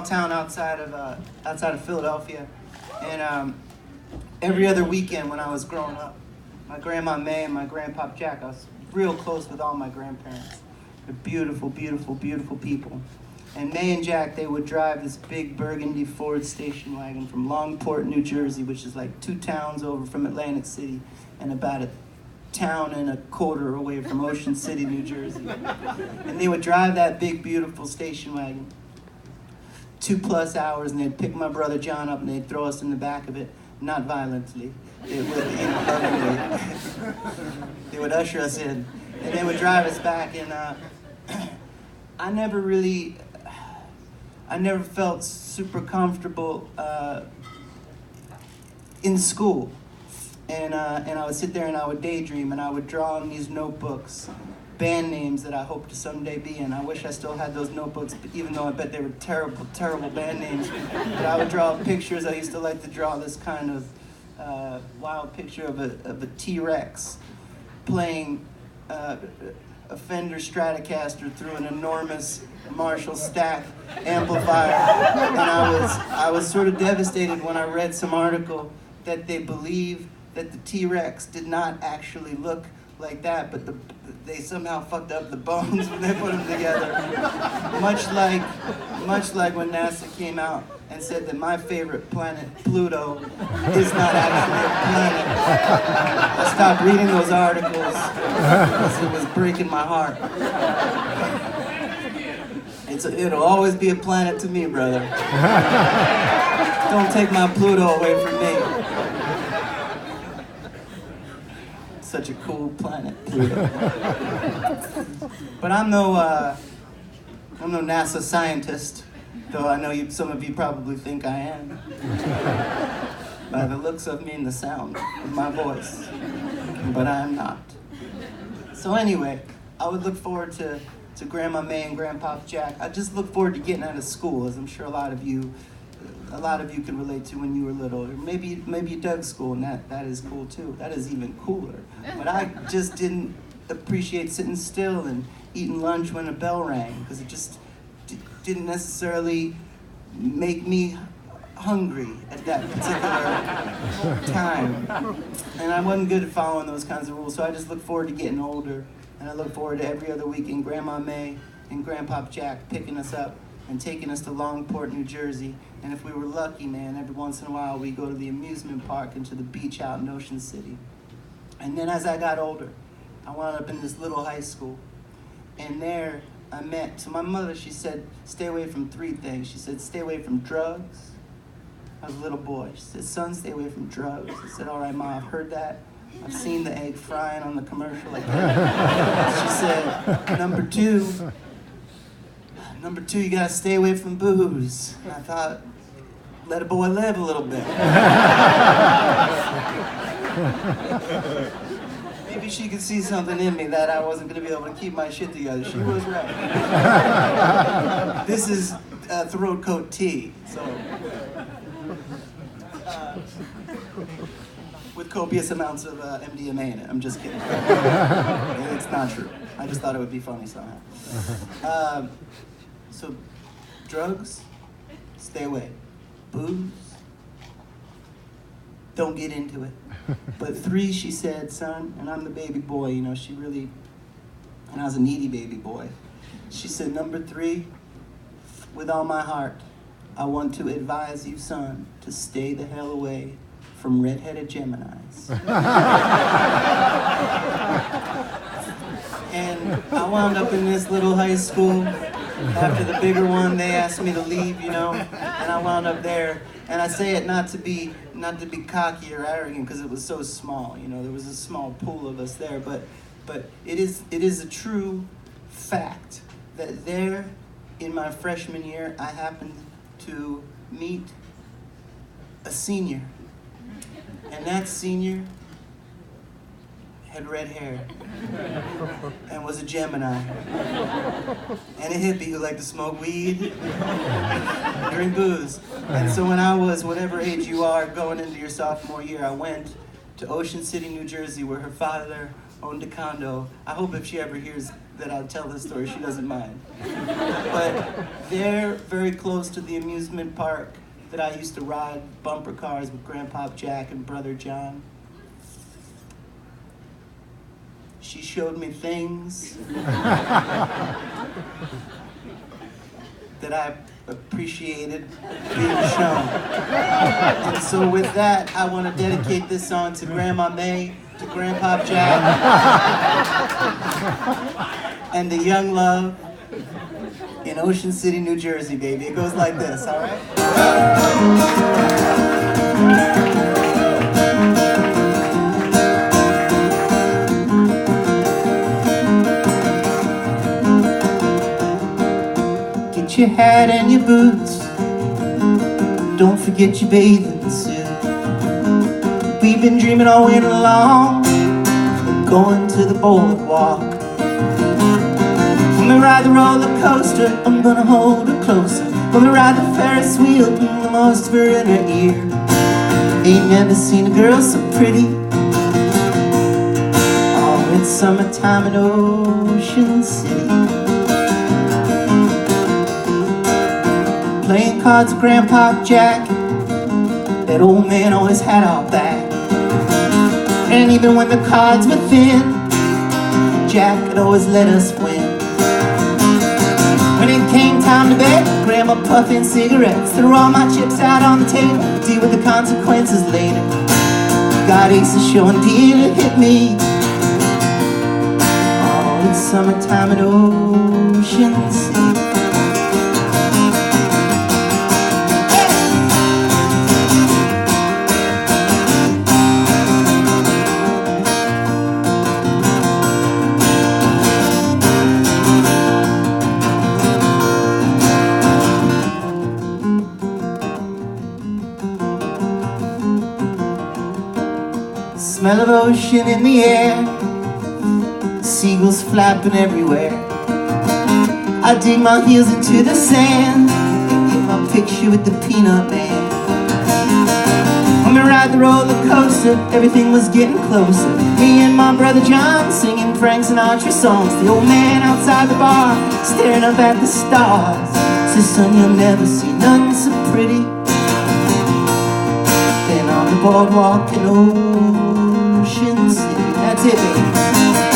small town outside of Philadelphia, and every other weekend when I was growing up, my grandma May and my grandpa Jack, I was real close with all my grandparents. They're beautiful, beautiful, beautiful people. And May and Jack, they would drive this big burgundy Ford station wagon from Longport, New Jersey, which is like 2 towns over from Atlantic City, and about a town and a quarter away from Ocean City, New Jersey. And they would drive that big, beautiful station wagon 2+ hours, and they'd pick my brother John up and they'd throw us in the back of it, not violently. It would, lovingly. They would usher us in, and they would drive us back. And I never felt super comfortable in school. And I would sit there and I would daydream and I would draw in these notebooks band names that I hope to someday be in. I wish I still had those notebooks, but even though I bet they were terrible, terrible band names. But I would draw pictures. I used to like to draw this kind of wild picture of a T-Rex playing a Fender Stratocaster through an enormous Marshall stack amplifier. And I was sort of devastated when I read some article that they believe that the T-Rex did not actually look like that, but they somehow fucked up the bones when they put them together. Much like when NASA came out and said that my favorite planet, Pluto, is not actually a planet. I stopped reading those articles because it was breaking my heart. It'll always be a planet to me, brother. Don't take my Pluto away from me. Such a cool planet, Pluto. But I'm no NASA scientist, though I know some of you probably think I am. By the looks of me and the sound of my voice. But I am not. So anyway, I would look forward to Grandma May and Grandpa Jack. I just look forward to getting out of school, as I'm sure a lot of you can relate to when you were little. Or maybe you dug school, and that is cool too. That is even cooler. But I just didn't appreciate sitting still and eating lunch when a bell rang, because it just didn't necessarily make me hungry at that particular time. And I wasn't good at following those kinds of rules, so I just look forward to getting older. And I look forward to every other weekend Grandma May and Grandpa Jack picking us up and taking us to Longport, New Jersey. And if we were lucky, man, every once in a while we'd go to the amusement park and to the beach out in Ocean City. And then as I got older, I wound up in this little high school. And there I met, so my mother, she said, stay away from 3 things. She said, stay away from drugs. I was a little boy. She said, son, stay away from drugs. I said, all right, Ma, I've heard that. I've seen the egg frying on the commercial like that. She said, number two, you gotta stay away from booze. And I thought, let a boy live a little bit. Maybe she could see something in me that I wasn't gonna be able to keep my shit together. She was right. This is throat coat tea, so. With copious amounts of MDMA in it. I'm just kidding. It's not true. I just thought it would be funny somehow. So, drugs, stay away. Booze, don't get into it. But 3, she said, son, and I'm the baby boy, and I was a needy baby boy. She said, number 3, with all my heart, I want to advise you, son, to stay the hell away from red-headed Geminis. And I wound up in this little high school. After the bigger one, they asked me to leave, and I wound up there. And I say it not to be cocky or arrogant, because it was so small. There was a small pool of us there, but it is a true fact that there, in my freshman year, I happened to meet a senior. And that senior had red hair and was a Gemini and a hippie who liked to smoke weed, drink booze. And so when I was whatever age you are going into your sophomore year, I went to Ocean City, New Jersey, where her father owned a condo. I hope if she ever hears that I'll tell this story. She doesn't mind. But they're very close to the amusement park that I used to ride bumper cars with Grandpa Jack and Brother John. She showed me things that I appreciated being shown. And so with that, I want to dedicate this song to Grandma May, to Grandpa Jack, and the young love in Ocean City, New Jersey, baby. It goes like this, all right? Get your hat and your boots. Don't forget your bathing suit. We've been dreaming all winter long of going to the boardwalk. When we ride the roller coaster, I'm gonna hold her closer. When we ride the Ferris wheel, I'm whisper in her ear. Ain't never seen a girl so pretty. Oh, it's summertime in Ocean City. Playing cards with Grandpa Jack. That old man always had our back. And even when the cards were thin, Jack could always let us win. When it came time to bet, Grandma puffing cigarettes, threw all my chips out on the table, deal with the consequences later. Got aces showing deal, it hit me. Oh, it's summertime at Ocean City. Smell of ocean in the air, seagulls flapping everywhere. I dig my heels into the sand and get my picture with the Peanut Man. When we ride the roller coaster, everything was getting closer. Me and my brother John singing Frank Sinatra songs. The old man outside the bar staring up at the stars. Says, son, you'll never see none so pretty. Then on the boardwalk in Ocean City. That's it, baby.